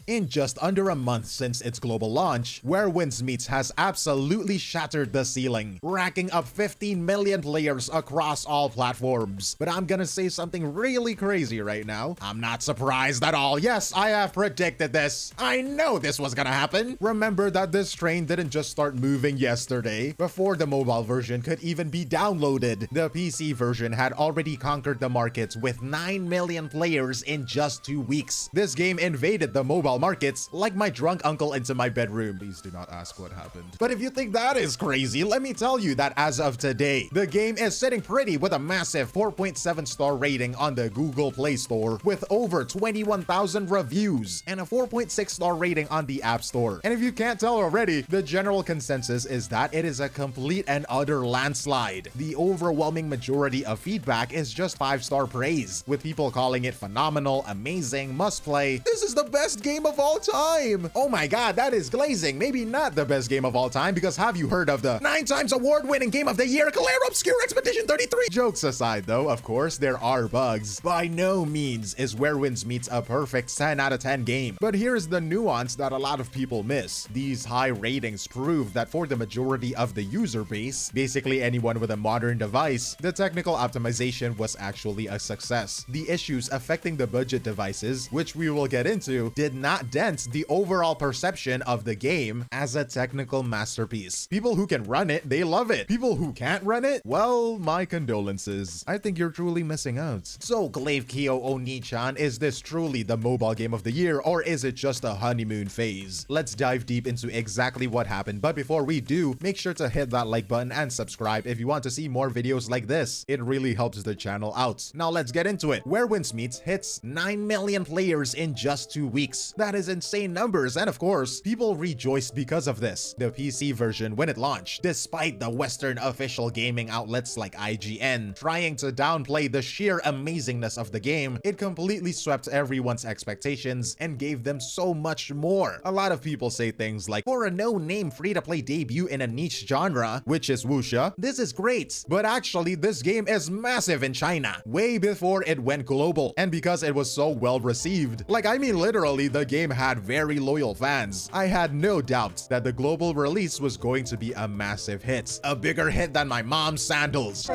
In just under a month since its global launch, Where Winds Meets has absolutely shattered the ceiling, racking up 15 million players across all platforms. But I'm gonna say something really crazy right now. I'm not surprised at all. Yes, I have predicted this. I know this was gonna happen. Remember that this train didn't just start moving yesterday. Before the mobile version could even be downloaded, the PC version had already conquered the markets with 9 million players in just 2 weeks. This game invaded the mobile markets like my drunk uncle into my bedroom. Please do not ask what happened. But if you think that is crazy, let me tell you that as of today, the game is sitting pretty with a massive 4.7 star rating on the Google Play Store with over 21,000 reviews and a 4.6 star rating on the App Store. And if you can't tell already, the general consensus is that it is a complete and utter landslide. The overwhelming majority of feedback is just 5-star praise, with people calling it phenomenal, amazing, must play. This is the best game of all time. Oh my god, that is glazing. Maybe not the best game of all time, because have you heard of the 9 times award-winning game of the year, Claire Obscure Expedition 33? Jokes aside though, of course, there are bugs. By no means is Where Winds Meets a perfect 10 out of 10 game. But here's the nuance that a lot of people miss. These high ratings prove that for the majority of the user base, basically anyone with a modern device, the technical optimization was actually a success. The issues affecting the budget devices, which we will get into, did not dent the overall perception of the game as a technical masterpiece. People who can run it, they love it. People who can't run it, well, my condolences. I think you're truly missing out. So, 𝗖ecie𝗽𝗆𝗆𝗵𝗁, is this truly the mobile game of the year, or is it just a honeymoon phase? Let's dive deep into exactly what happened, but before we do, make sure to hit that like button and subscribe if you want to see more videos like this. It really helps the channel out. Now let's get into it. Where Winds Meets hits 9 million players in just 2 weeks. That is insane numbers, and of course, people rejoiced because of this. The PC version, when it launched, despite the Western official gaming outlets like IGN trying to downplay the sheer amazingness of the game, it completely swept everyone's expectations and gave them so much more. A lot of people say things like, for a no-name free-to-play debut in a niche genre, which is wuxia, this is great. But actually, this game is massive in China, way before it went global. And because it was so well received, like I mean literally, the game had very loyal fans. I had no doubt that the global release was going to be a massive hit. A bigger hit than my mom's sandals.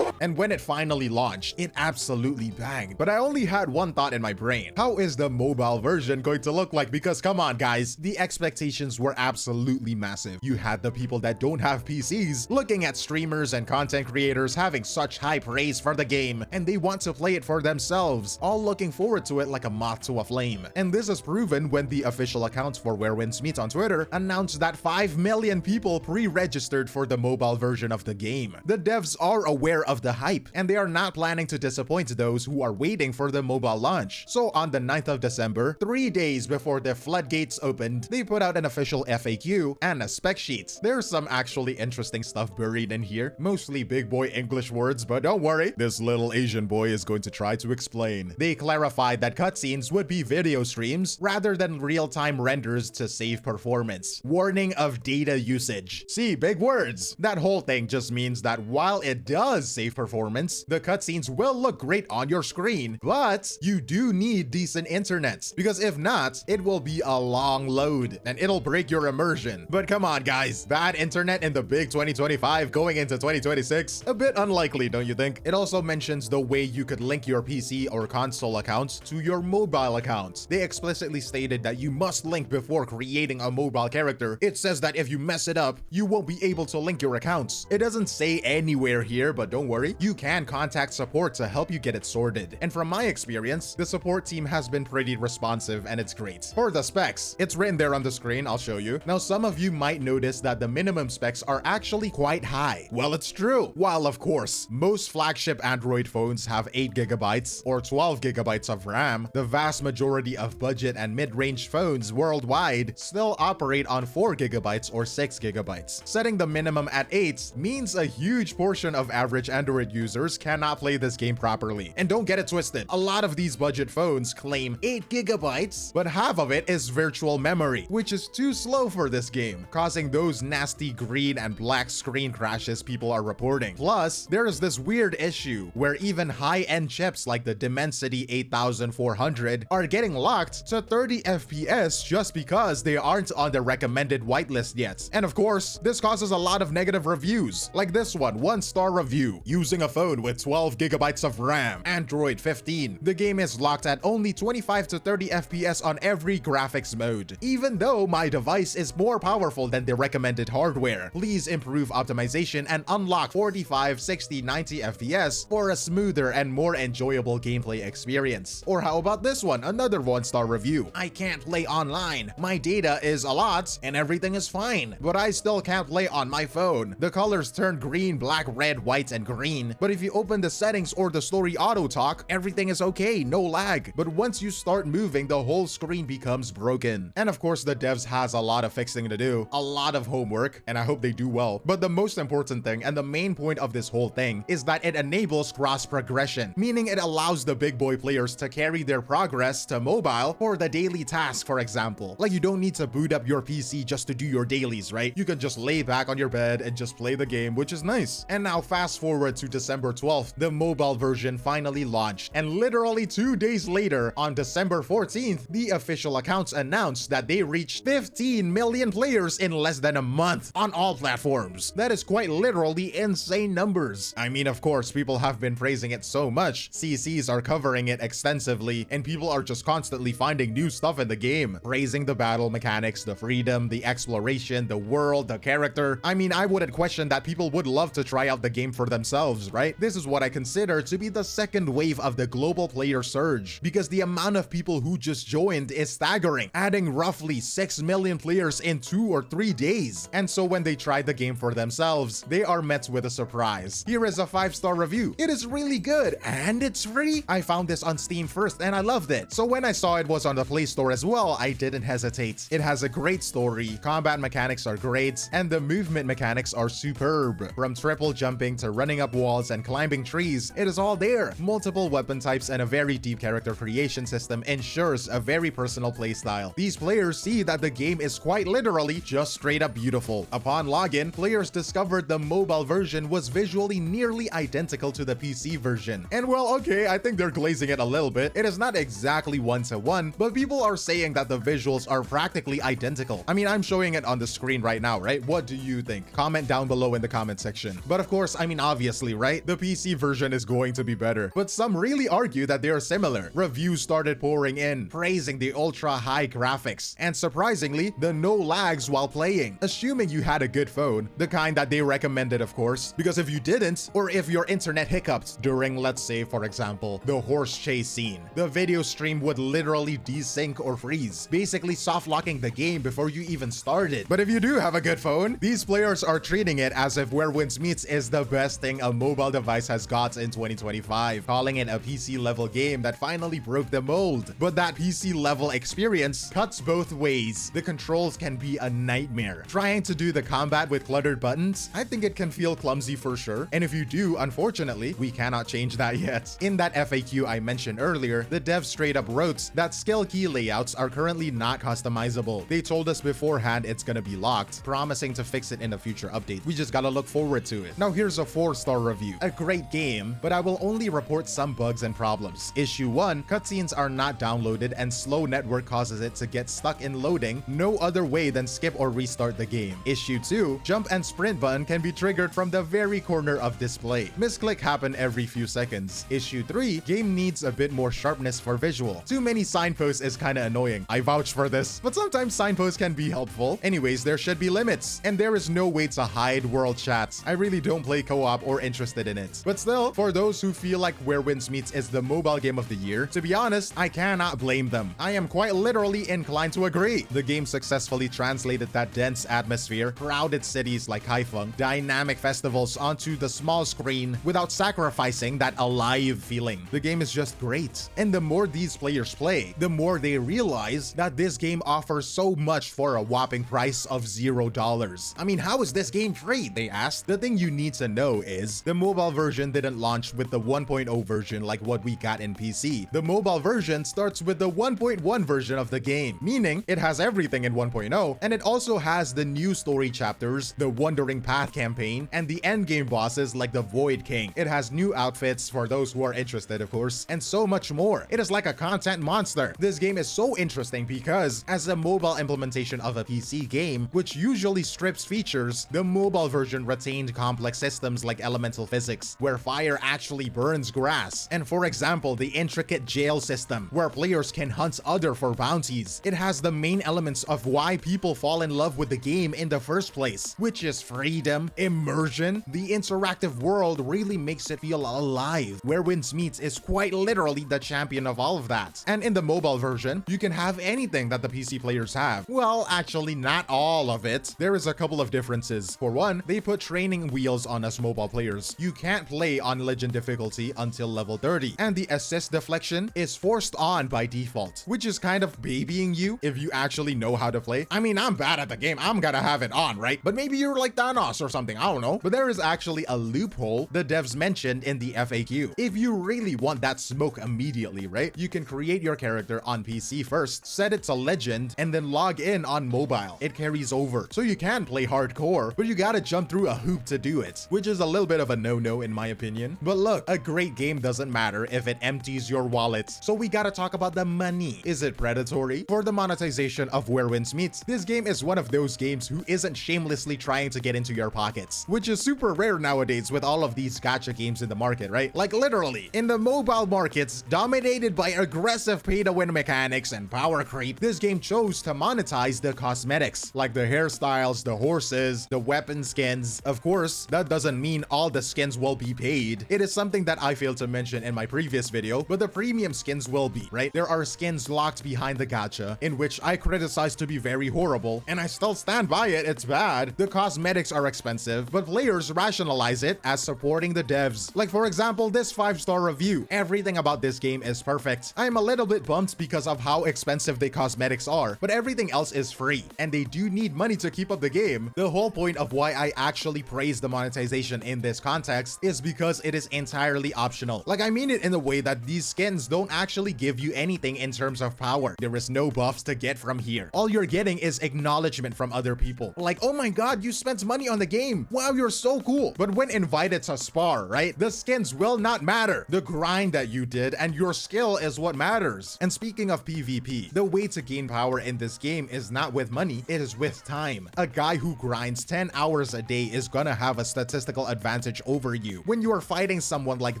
And when it finally launched, it absolutely banged. But I only had one thought in my brain. How is the mobile version going to look like? Because come on guys, the expectations were absolutely massive. You had the people that don't have PCs looking at streamers and content creators having such high praise for the game, and they want to play it for themselves, all looking forward to it like a moth to a flame. And this is proven when the official accounts for Where Winds Meet on Twitter announced that 5 million people pre-registered for the mobile version of the game. The devs are aware of the hype, and they are not planning to disappoint those who are waiting for the mobile launch. So on the 9th of December, 3 days before the floodgates opened, they put out an official FAQ and a spec sheet. There's some actually interesting stuff buried in here, mostly big boy English words, but don't worry, this little Asian boy is going to try to explain. They clarified that cutscenes would be video streams rather than real-time renders to save performance. Warning of data usage. See, big words. That whole thing just means that while it does save performance, the cutscenes will look great on your screen, but you do need decent internet, because if not, it will be a long load and it'll break your immersion. But come on guys, bad internet in the big 2025 going into 2026? A bit unlikely, don't you think? It also mentions the way you could link your PC or console account to your mobile account. They explicitly stated that you must link before creating a mobile character. It says that if you mess it up, you won't be able to link your accounts. It doesn't say anywhere here, but don't worry, you can contact support to help you get it sorted. And from my experience, the support team has been pretty responsive and it's great. For the specs, it's written there on the screen, I'll show you. Now some of you might notice that the minimum specs are actually quite high. Well, it's true. While of course, most flagship Android phones have 8 GB or 12 GB of RAM, the vast majority of budget and mid-range phones worldwide still operate on 4 GB or 6 GB. Setting the minimum at 8 means a huge portion of average average Android users cannot play this game properly. And don't get it twisted, a lot of these budget phones claim 8 gigabytes, but half of it is virtual memory, which is too slow for this game, causing those nasty green and black screen crashes people are reporting. Plus, there is this weird issue where even high-end chips like the Dimensity 8400 are getting locked to 30 FPS just because they aren't on the recommended whitelist yet. And of course, this causes a lot of negative reviews, like this one-star review. Using a phone with 12 gigabytes of RAM, Android 15, the game is locked at only 25 to 30 FPS on every graphics mode. Even though my device is more powerful than the recommended hardware, please improve optimization and unlock 45, 60, 90 FPS for a smoother and more enjoyable gameplay experience. Or how about this one, another one-star review. I can't play online. My data is a lot and everything is fine, but I still can't play on my phone. The colors turn green, black, red, white, and green. But if you open the settings or the story auto talk, everything is okay, no lag. But once you start moving, the whole screen becomes broken. And of course, the devs has a lot of fixing to do, a lot of homework, and I hope they do well. But the most important thing and the main point of this whole thing is that it enables cross progression, meaning it allows the big boy players to carry their progress to mobile for the daily task, for example. Like, you don't need to boot up your PC just to do your dailies, right? You can just lay back on your bed and just play the game, which is nice. And now fast forward to December 12th, the mobile version finally launched, and literally 2 days later, on December 14th, the official accounts announced that they reached 15 million players in less than a month on all platforms. That is quite literally insane numbers. I mean, of course, people have been praising it so much, CCs are covering it extensively, and people are just constantly finding new stuff in the game, praising the battle mechanics, the freedom, the exploration, the world, the character. I mean, I wouldn't question that people would love to try out the game for themselves, right? This is what I consider to be the second wave of the global player surge, because the amount of people who just joined is staggering, adding roughly 6 million players in 2 or 3 days. And so when they try the game for themselves, they are met with a surprise. Here is a 5-star review. It is really good and it's free. I found this on Steam first and I loved it. So when I saw it was on the Play Store as well, I didn't hesitate. It has a great story, combat mechanics are great, and the movement mechanics are superb. From triple jumping to running up walls and climbing trees, it is all there. Multiple weapon types and a very deep character creation system ensures a very personal playstyle. These players see that the game is quite literally just straight up beautiful. Upon login, players discovered the mobile version was visually nearly identical to the PC version. And well, okay, I think they're glazing it a little bit. It is not exactly one-to-one, but people are saying that the visuals are practically identical. I mean, I'm showing it on the screen right now, right? What do you think? Comment down below in the comment section. But of course, I mean, obviously, right? The PC version is going to be better, but some really argue that they are similar. Reviews started pouring in, praising the ultra-high graphics, and surprisingly, the no lags while playing. Assuming you had a good phone, the kind that they recommended, of course, because if you didn't, or if your internet hiccuped during, let's say, for example, the horse chase scene, the video stream would literally desync or freeze, basically soft-locking the game before you even started. But if you do have a good phone, these players are treating it as if Where Winds Meets is the best thing a mobile device has got in 2025, calling it a PC-level game that finally broke the mold. But that PC-level experience cuts both ways. The controls can be a nightmare. Trying to do the combat with cluttered buttons, I think it can feel clumsy for sure. And if you do, unfortunately, we cannot change that yet. In that FAQ I mentioned earlier, the devs straight up wrote that skill key layouts are currently not customizable. They told us beforehand it's gonna be locked, promising to fix it in a future update. We just gotta look forward to it. Now here's a 4-star review. A great game, but I will only report some bugs and problems. Issue 1, cutscenes are not downloaded and slow network causes it to get stuck in loading, no other way than skip or restart the game. Issue 2, jump and sprint button can be triggered from the very corner of display. Misclick happen every few seconds. Issue 3, game needs a bit more sharpness for visual. Too many signposts is kinda annoying. I vouch for this, but sometimes signposts can be helpful. Anyways, there should be limits, and there is no way to hide world chats. I really don't play co-op or interested in it. But still, for those who feel like Where Winds Meets is the mobile game of the year, to be honest, I cannot blame them. I am quite literally inclined to agree. The game successfully translated that dense atmosphere, crowded cities like Haiphong, dynamic festivals onto the small screen without sacrificing that alive feeling. The game is just great. And the more these players play, the more they realize that this game offers so much for a whopping price of $0. I mean, how is this game free? They asked. The thing you need to know is the mobile version didn't launch with the 1.0 version like what we got in PC. The mobile version starts with the 1.1 version of the game, meaning it has everything in 1.0, and it also has the new story chapters, the Wandering Path campaign, and the endgame bosses like the Void King. It has new outfits for those who are interested, of course, and so much more. It is like a content monster. This game is so interesting because, as a mobile implementation of a PC game, which usually strips features, the mobile version retained complex systems like elemental physics, where fire actually burns grass, and for example, the intricate jail system, where players can hunt other for bounties. It has the main elements of why people fall in love with the game in the first place, which is freedom, immersion. The interactive world really makes it feel alive. Where Winds Meets is quite literally the champion of all of that. And in the mobile version, you can have anything that the PC players have. Well, actually not all of it. There is a couple of differences. For one, they put training wheels on us mobile players. You can't play on legend difficulty until level 30, and the assist deflection is forced on by default, which is kind of babying you if you actually know how to play. I mean, I'm bad at the game, I'm gonna have it on, right? But maybe you're like Thanos or something, I don't know. But there is actually a loophole the devs mentioned in the FAQ. If you really want that smoke immediately, right, you can create your character on PC first, set it to legend, and then log in on mobile. It carries over, so you can play hardcore, but you gotta jump through a hoop to do it, which is a little bit of a no-no in my opinion. But look, a great game doesn't matter if it empties your wallet, so we gotta talk about the money. Is it predatory? For the monetization of Where Winds Meets, this game is one of those games who isn't shamelessly trying to get into your pockets, which is super rare nowadays with all of these gacha games in the market, right? Like literally, in the mobile markets dominated by aggressive pay-to-win mechanics and power creep, this game chose to monetize the cosmetics, like the hairstyles, the horses, the weapon skins. Of course, that doesn't mean all the skins will be paid. It is something that I failed to mention in my previous video, but the premium skins will be, right? There are skins locked behind the gacha, in which I criticize to be very horrible, and I still stand by it, it's bad. The cosmetics are expensive, but players rationalize it as supporting the devs. Like for example, this 5-star review. Everything about this game is perfect. I am a little bit bummed because of how expensive the cosmetics are, but everything else is free, and they do need money to keep up the game. The whole point of why I actually praise the monetization in this context is because it is entirely optional. Like I mean it in a way that these skins don't actually give you anything in terms of power. There is no buffs to get from here. All you're getting is acknowledgement from other people. Like, oh my god, you spent money on the game. Wow, you're so cool. But when invited to spar, right, the skins will not matter. The grind that you did and your skill is what matters. And speaking of PvP, the way to gain power in this game is not with money, it is with time. A guy who grinds 10 hours a day is gonna have a statistical advantage over you when you are fighting someone like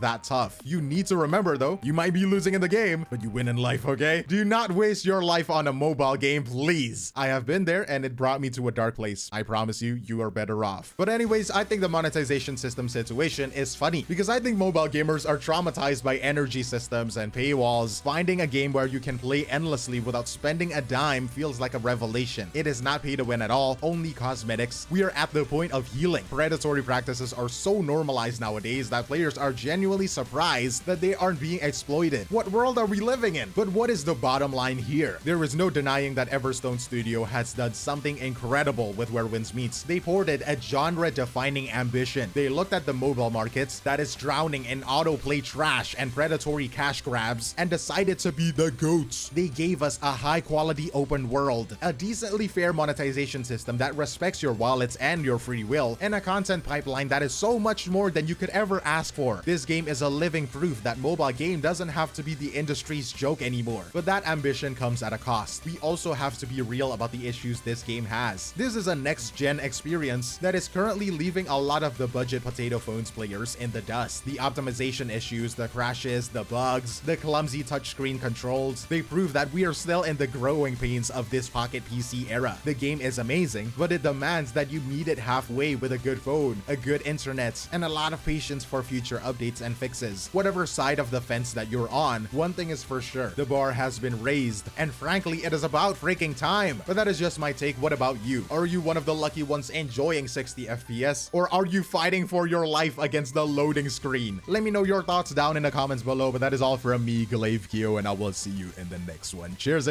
that tough. You need to remember though, you might be losing in the game, but you win in life, okay? Do not waste your life on a mobile game, please. I have been there and it brought me to a dark place. I promise you, you are better off. But anyways, I think the monetization system situation is funny because I think mobile gamers are traumatized by energy systems and paywalls. Finding a game where you can play endlessly without spending a dime feels like a revelation. It is not pay to win at all, only cosmetics. We are at the point of healing. Predatory practices are so normalized nowadays that players are genuinely surprised that they aren't being exploited. What world are we living in? But what is the bottom line here? There is no denying that Everstone Studio has done something incredible with Where Winds Meets. They ported a genre-defining ambition. They looked at the mobile markets that is drowning in autoplay trash and predatory cash grabs and decided to be the GOATs. They gave us a high-quality open world, a decently fair monetization system that respects your wallets and your free will, and a content pipeline that is so much more than you could ever ask for. This game is a living proof that mobile game doesn't have to be the industry's joke anymore. But that ambition comes at a cost. We also have to be real about the issues this game has. This is a next-gen experience that is currently leaving a lot of the budget potato phones players in the dust. The optimization issues, the crashes, the bugs, the clumsy touchscreen controls, they prove that we are still in the growing pains of this pocket PC era. The game is amazing, but it demands that you meet it halfway with a good phone, a good internet, and a lot of patience for future updates and fixes. Whatever side of the fence that you're on, one thing is for sure, the bar has been raised, and frankly, it is about freaking time. But that is just my take. What about you? Are you one of the lucky ones enjoying 60 FPS, or are you fighting for your life against the loading screen? Let me know your thoughts down in the comments below, but that is all from me, 𝗖cie𝗽𝗆𝗆𝗵𝘁, and I will see you in the next one. Cheers!